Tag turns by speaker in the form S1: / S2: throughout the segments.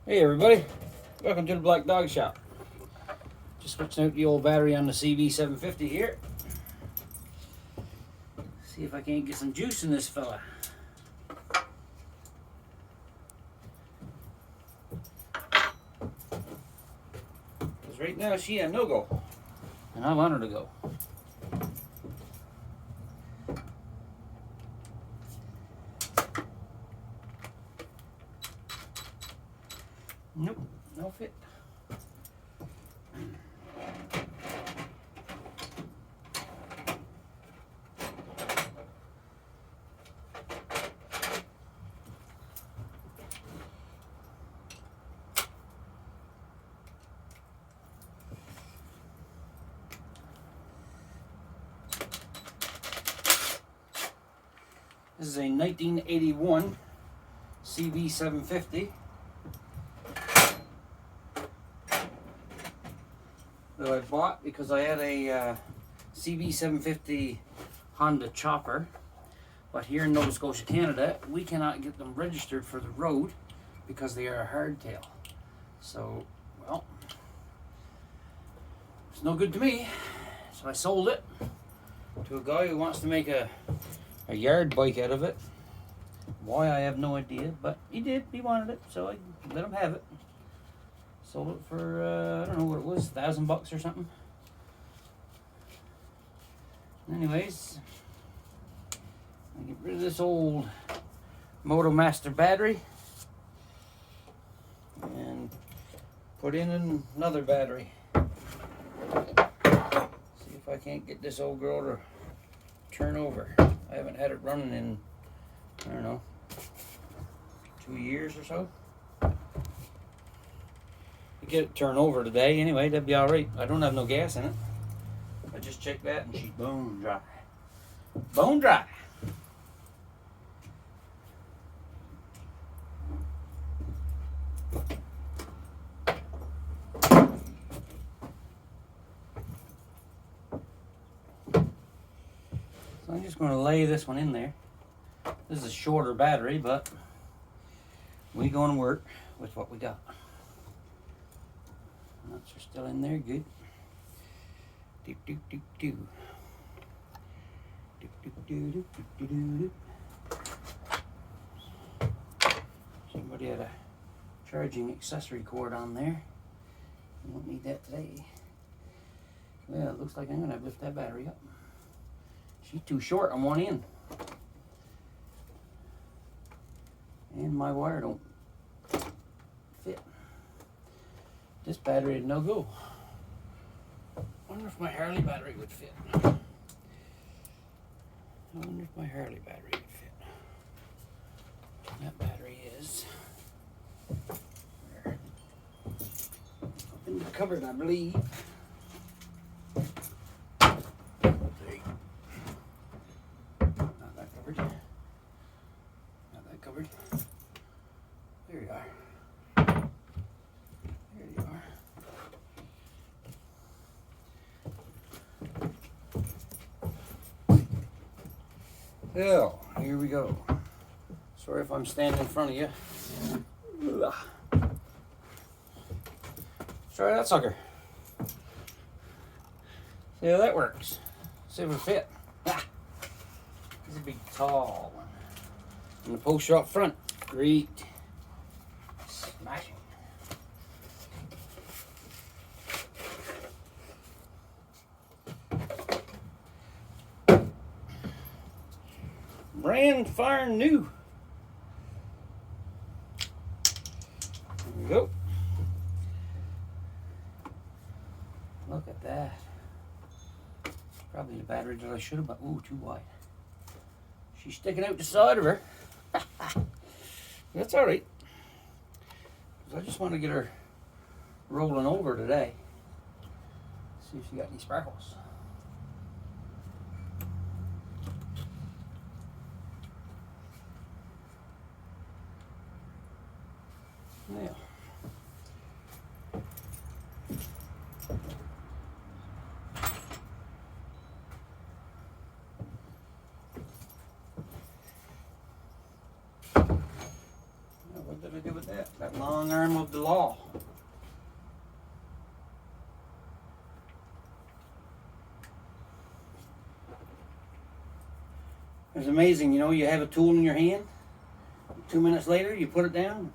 S1: Hey everybody, welcome to the Black Dog Shop. Just switching out the old battery on the CV750 here. See if I can't get some juice in this fella. Because right now she a no-go, and I want her to go. Nope, no fit. This is a 1981 CV750 that I bought because I had a CV750 Honda Chopper, but here in Nova Scotia, Canada, we cannot get them registered for the road because they are a hardtail. So, well, it's no good to me. So I sold it to a guy who wants to make a yard bike out of it. Why, I have no idea, but he did. He wanted it, so I let him have it. Sold it for, I don't know what it was, $1,000 or something. Anyways, I get rid of this old Motomaster battery and put in another battery. See if I can't get this old girl to turn over. I haven't had it running in, I don't know, 2 years or so. Get it turned over today anyway, that'd be alright. I don't have no gas in it. I just checked that and she's bone dry. Bone dry. So I'm just going to lay this one in there. This is a shorter battery, but we're going to work with what we got. Nuts are still in there, good. Doop doop doop doo. Doop doop doo doop doop doo doop. Somebody had a charging accessory cord on there. We won't need that today. Well, it looks like I'm gonna have to lift that battery up. She's too short on one end. And my wire don't fit. This battery is no go. I wonder if my Harley battery would fit. I wonder if my Harley battery would fit. That battery is there. Up in the cupboard, I believe. Not that cupboard. Not that cupboard. There you are. Well, here we go. Sorry if I'm standing in front of you. Ugh. Try that sucker. See how that works. See if it fit. Ah. This is a big tall one. And the posts are up front. Great. Smashing. Brand fire new. There we go. Look at that. Probably the battery that I should have bought. Ooh, too wide. She's sticking out the side of her. That's alright. I just want to get her rolling over today. See if she got any sparkles. Now, what did I do with that? That long arm of the law. It's amazing, you know, you have a tool in your hand, 2 minutes later you put it down,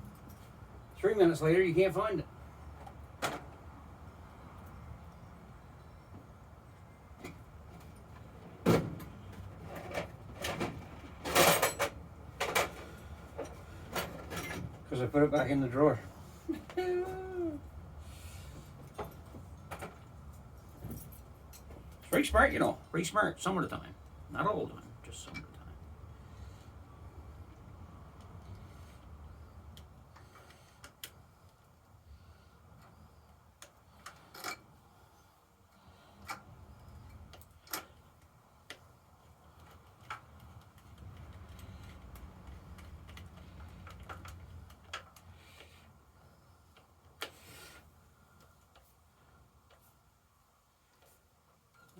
S1: 3 minutes later you can't find it. Because I put it back in the drawer. It's very smart, you know, very smart, some of the time. Not all the time, just some of the time.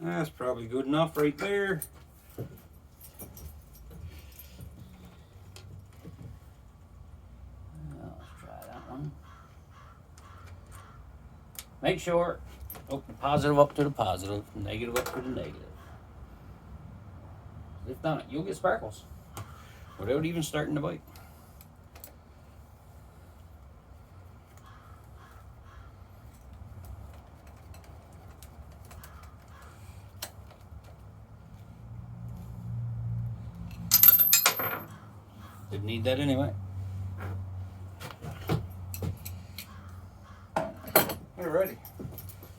S1: That's probably good enough right there. Let's try that one. Make sure, positive up to the positive, negative up to the negative. If not, you'll get sparkles without even starting to bite. Didn't need that anyway. Alrighty.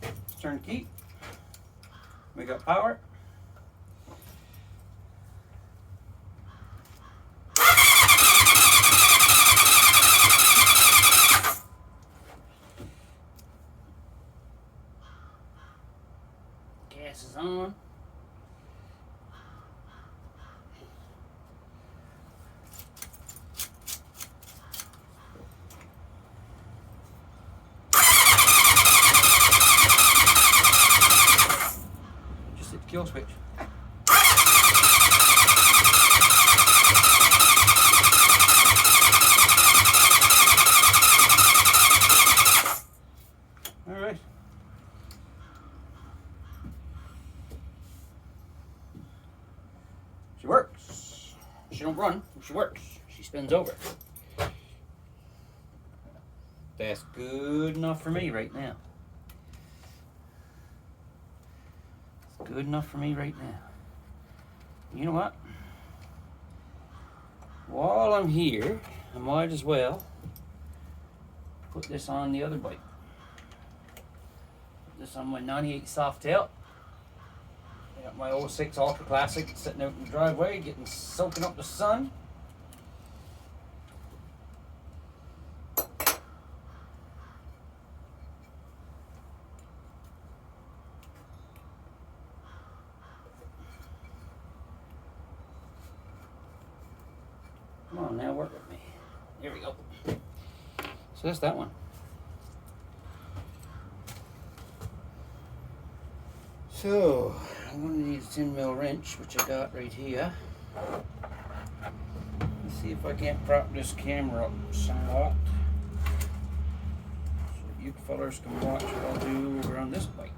S1: Let's turn the key. We got power. Gas is on. Kill switch. All right. She works. She don't run. She works. She spins over. That's good enough for me right now. Good enough for me right now. You know what? While I'm here, I might as well put this on the other bike. Put this on my 98 Softail. I got my 06 Ultra Classic sitting out in the driveway, soaking up the sun. Come on now, work with me. Here we go. So that's that one. So I'm going to need a 10mm wrench, which I got right here. Let's see if I can't prop this camera up somewhat, so you fellas can watch what I'll do over on this bike.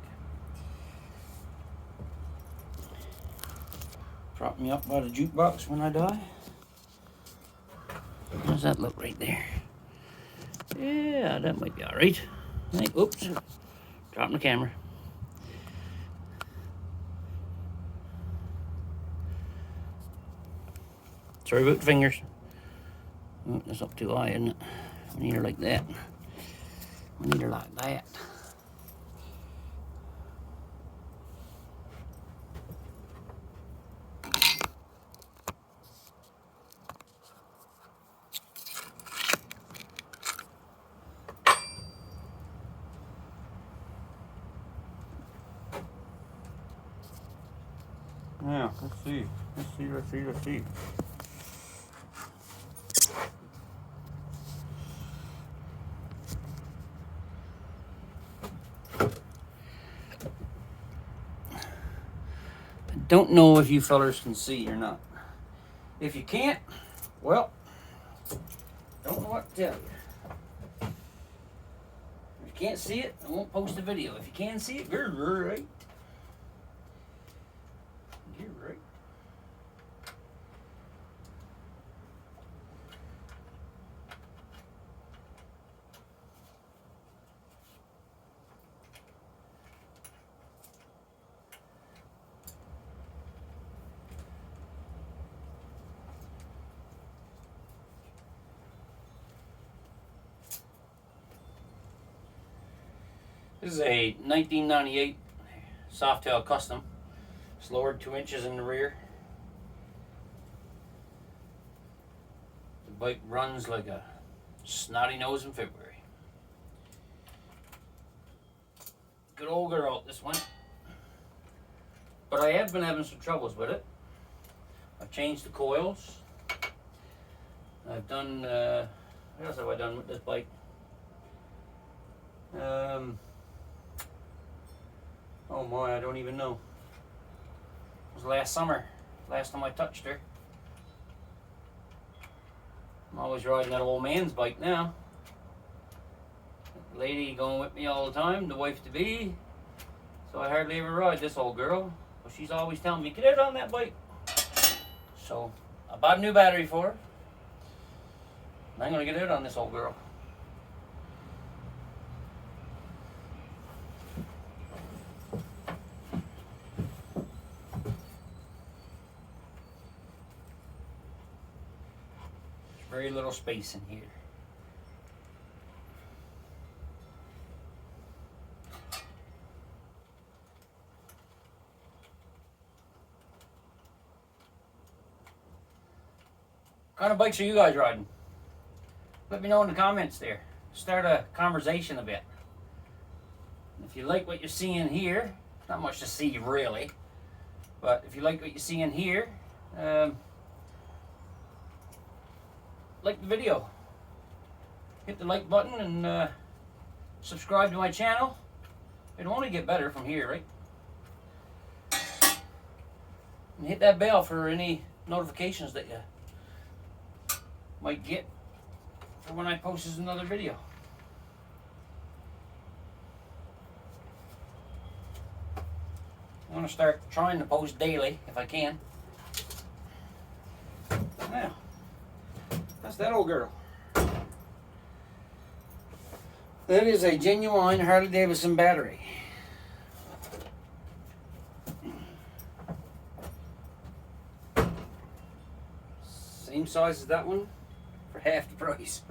S1: Prop me up by the jukebox when I die. How's that look right there? Yeah, that might be all right. Hey, oops, dropping the camera. Sorry about the fingers. Oh, that's up too high, isn't it? We need her like that. We need her like that. Now, let's see. I don't know if you fellers can see or not. If you can't, well, don't know what to tell you. can't see it, I won't post a video. If you can see it, you're right. You're right. This is a 1998 Softail Custom. It's lowered 2 inches in the rear. The bike runs like a snotty nose in February. Good old girl, this one. But I have been having some troubles with it. I've changed the coils. I've done, what else have I done with this bike? Oh my, I don't even know. It was last summer, last time I touched her. I'm always riding that old man's bike now. The lady going with me all the time, the wife to be. So I hardly ever ride this old girl. But she's always telling me, get out on that bike. So I bought a new battery for her. And I'm going to get out on this old girl. Very little space in here. What kind of bikes are you guys riding? Let me know in the comments there. Start a conversation a bit. If you like what you're seeing here, not much to see really, but if you like what you're seeing here, like the video, hit the like button, and subscribe to my channel. It'll only get better from here, right? And hit that bell for any notifications that you might get for when I post another video. I'm going to start trying to post daily if I can. Now, that's that old girl. That is a genuine Harley Davidson battery. Same size as that one for half the price.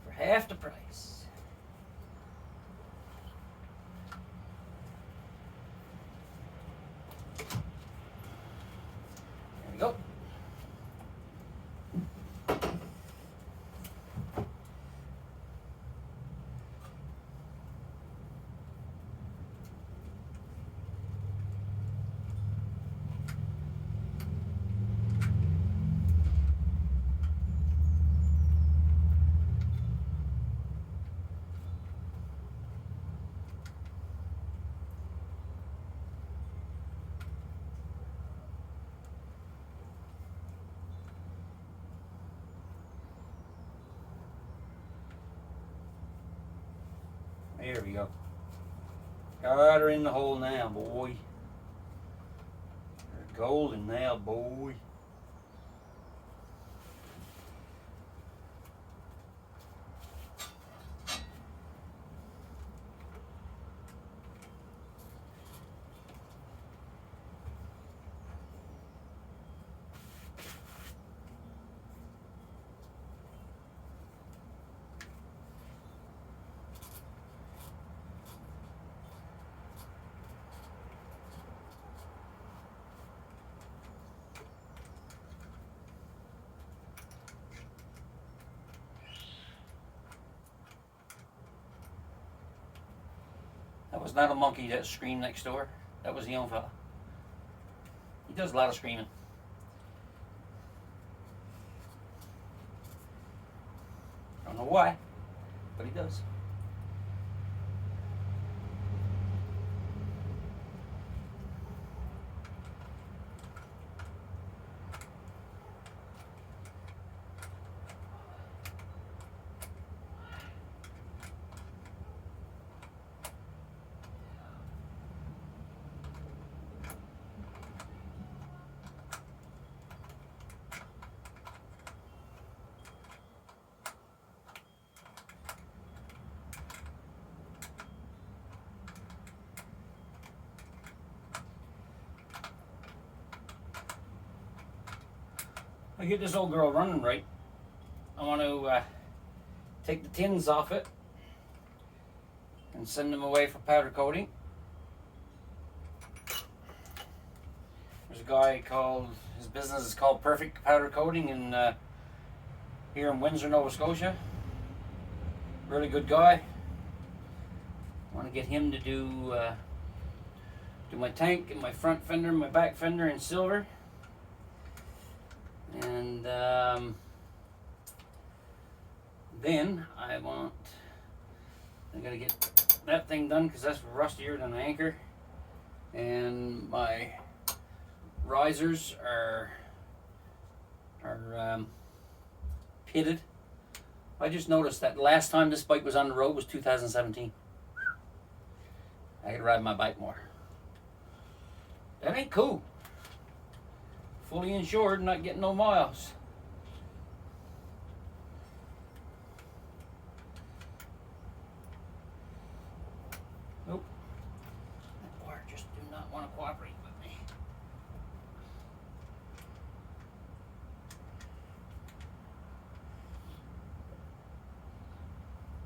S1: For half the price. There we go. There we go. Got her in the hole now, boy. They're golden now, boy. That was not a monkey that screamed next door. That was the young fella. He does a lot of screaming. I don't know why, but he does. I get this old girl running right, I want to take the tins off it and send them away for powder coating. There's a guy called, his business is called Perfect Powder Coating in here in Windsor, Nova Scotia. Really good guy. I want to get him to do my tank and my front fender and my back fender in silver. And then I gotta get that thing done because that's rustier than an anchor. And my risers are pitted. I just noticed that last time this bike was on the road was 2017. I gotta ride my bike more. That ain't cool. Fully insured, not getting no miles. Nope. That wire just do not want to cooperate with me.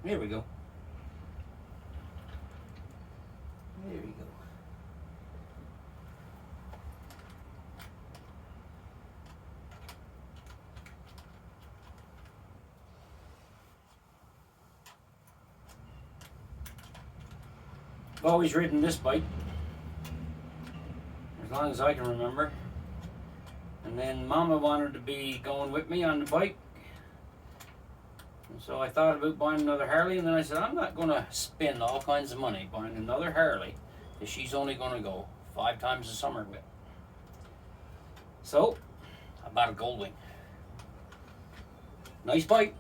S1: There we go. There we go. I've always ridden this bike, as long as I can remember. And then Mama wanted to be going with me on the bike. And so I thought about buying another Harley, and then I said, I'm not going to spend all kinds of money buying another Harley that she's only going to go 5 times a summer with. So, I bought a Goldwing. Nice bike.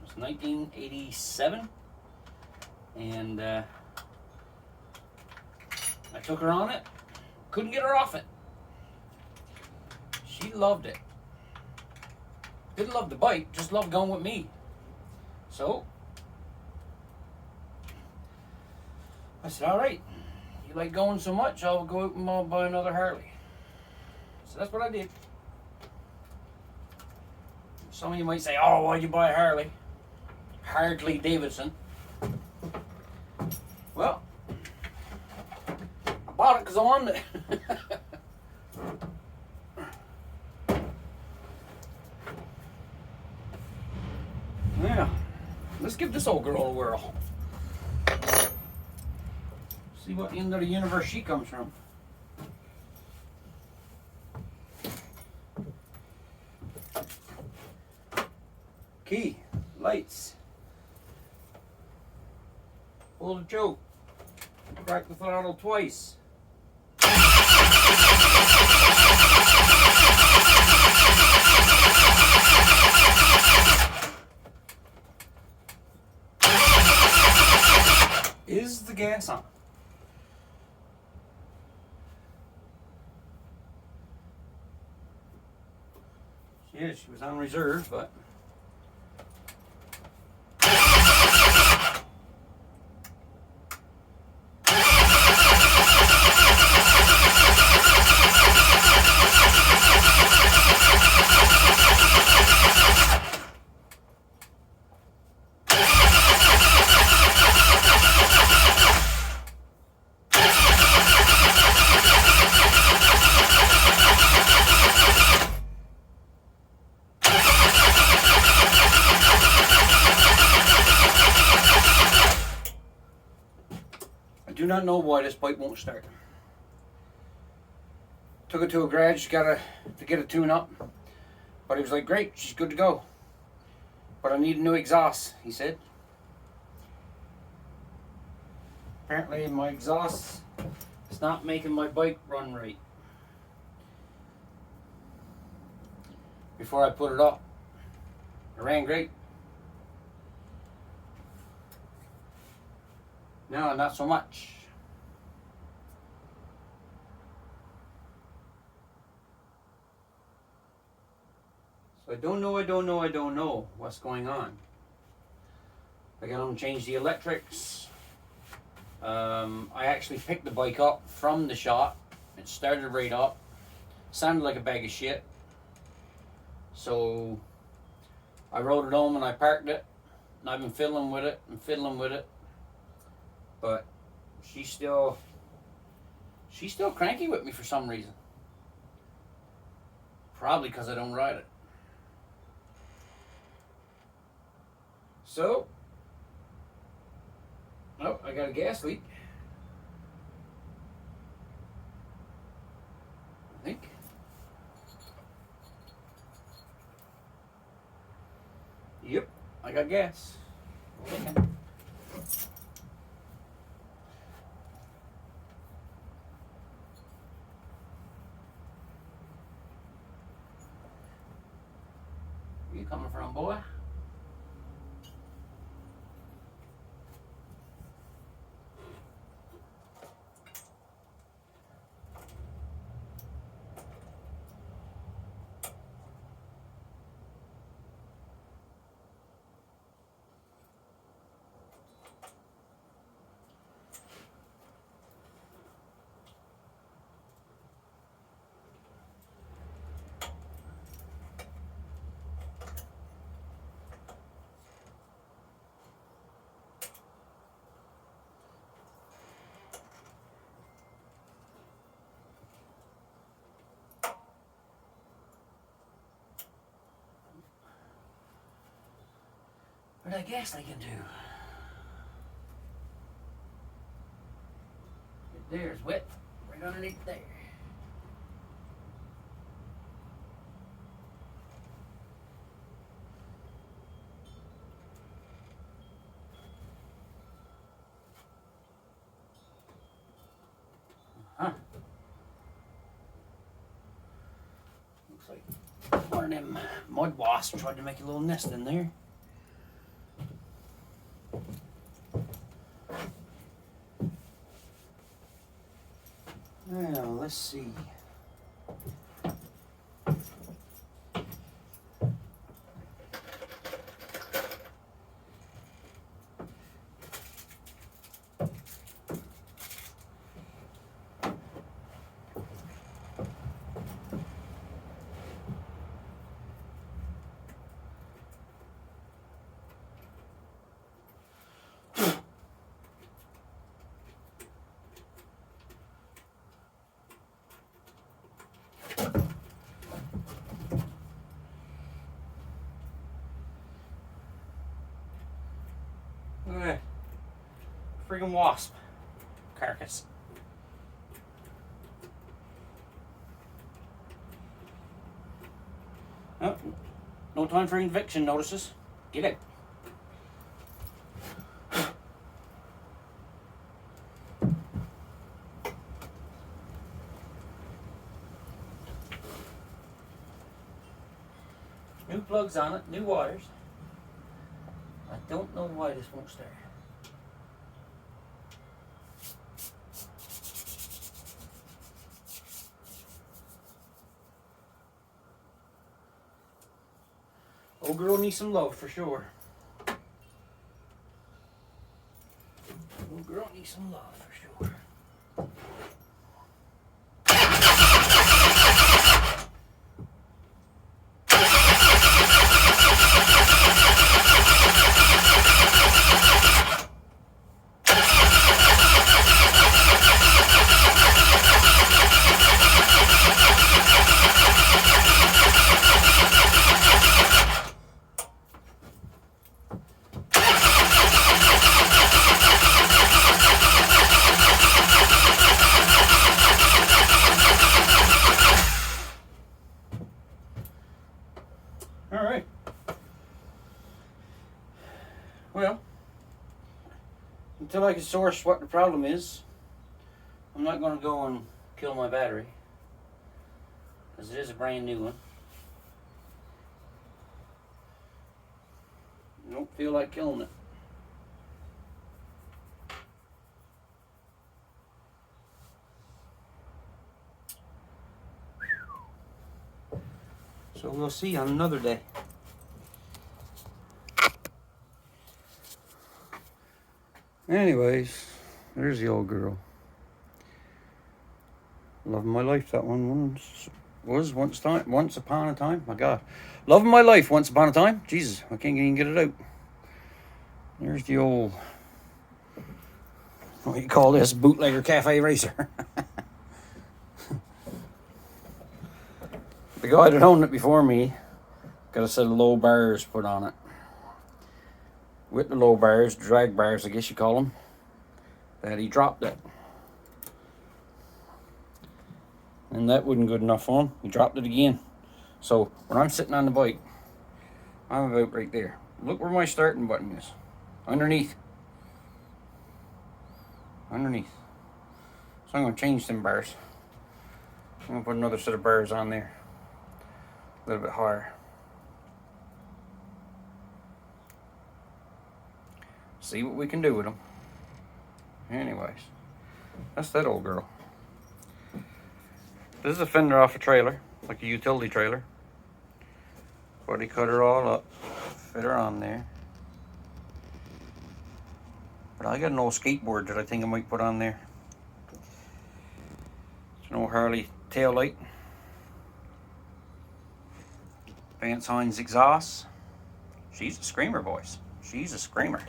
S1: It was 1987. And I took her on it. Couldn't get her off it. She loved it. Didn't love the bike, just loved going with me. So, I said, all right, you like going so much, I'll go out and I'll buy another Harley. So that's what I did. Some of you might say, oh, why'd you buy a Harley? Harley Davidson. Well, I bought it because I wanted it. Yeah, let's give this old girl a whirl. See what end of the universe she comes from. Key, lights. Pull the choke. Crack the throttle twice. Is the gas on? She was on reserve, but I do not know why this bike won't start. Took it to a garage, to get a tune up, but he was like, great, she's good to go. But I need a new exhaust, he said. Apparently my exhaust is not making my bike run right. Before I put it up, it ran great. No, not so much. So I don't know what's going on. I got to change the electrics. I actually picked the bike up from the shop. It started right up. Sounded like a bag of shit. So I rode it home and I parked it, and I've been fiddling with it and fiddling with it, but she's still cranky with me for some reason. Probably because I don't ride it. So, oh, I got a gas leak. I think. Yep, I got gas. Okay. Where you coming from, boy? Where'd that gas leak into? There's wet, right underneath there. Huh. Looks like one of them mud wasps tried to make a little nest in there. Now, let's see. Look at that friggin' wasp carcass. Oh, no time for eviction notices. Get out. New plugs on it, new wires. I don't know why this won't start. Old girl needs some love for sure. Old girl needs some love for sure. All right. Well, until I can source what the problem is, I'm not going to go and kill my battery, because it is a brand new one. I don't feel like killing it. So we'll see on another day. Anyways, there's the old girl. Loving my life, that one. was once upon a time. My God. Love of my life, once upon a time. Jesus, I can't even get it out. There's the old, what do you call this? Bootlegger cafe racer. The guy that owned it before me got a set of low bars put on it. With the low bars, drag bars, I guess you call them, that he dropped it. And that wasn't good enough for him. He dropped it again. So when I'm sitting on the bike, I'm about right there. Look where my starting button is. Underneath. Underneath. So I'm going to change them bars. I'm going to put another set of bars on there. A little bit higher. See what we can do with them. Anyways, that's that old girl. This is a fender off a trailer, like a utility trailer. But he cut her all up, fit her on there. But I got an old skateboard that I think I might put on there. It's an old Harley tail light. Vance Hines exhaust. She's a screamer, boys. She's a screamer.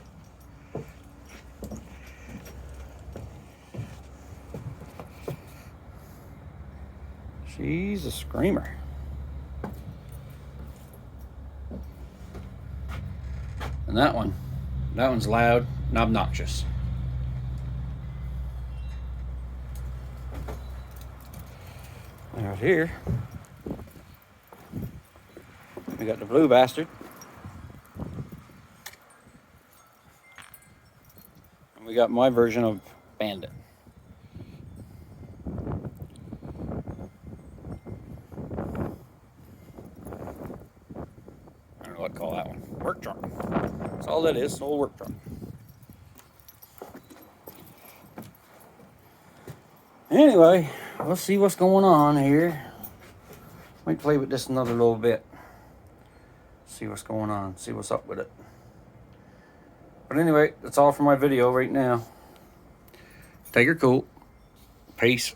S1: She's a screamer. And that one's loud and obnoxious. And right here, we got the blue bastard. And we got my version of Bandit. I don't know what to call that one. Work truck. That's all that is, an old work truck. Anyway, let's see what's going on here. Might play with this another little bit. See what's going on, see what's up with it. But anyway, that's all for my video right now. Take her cool. Peace.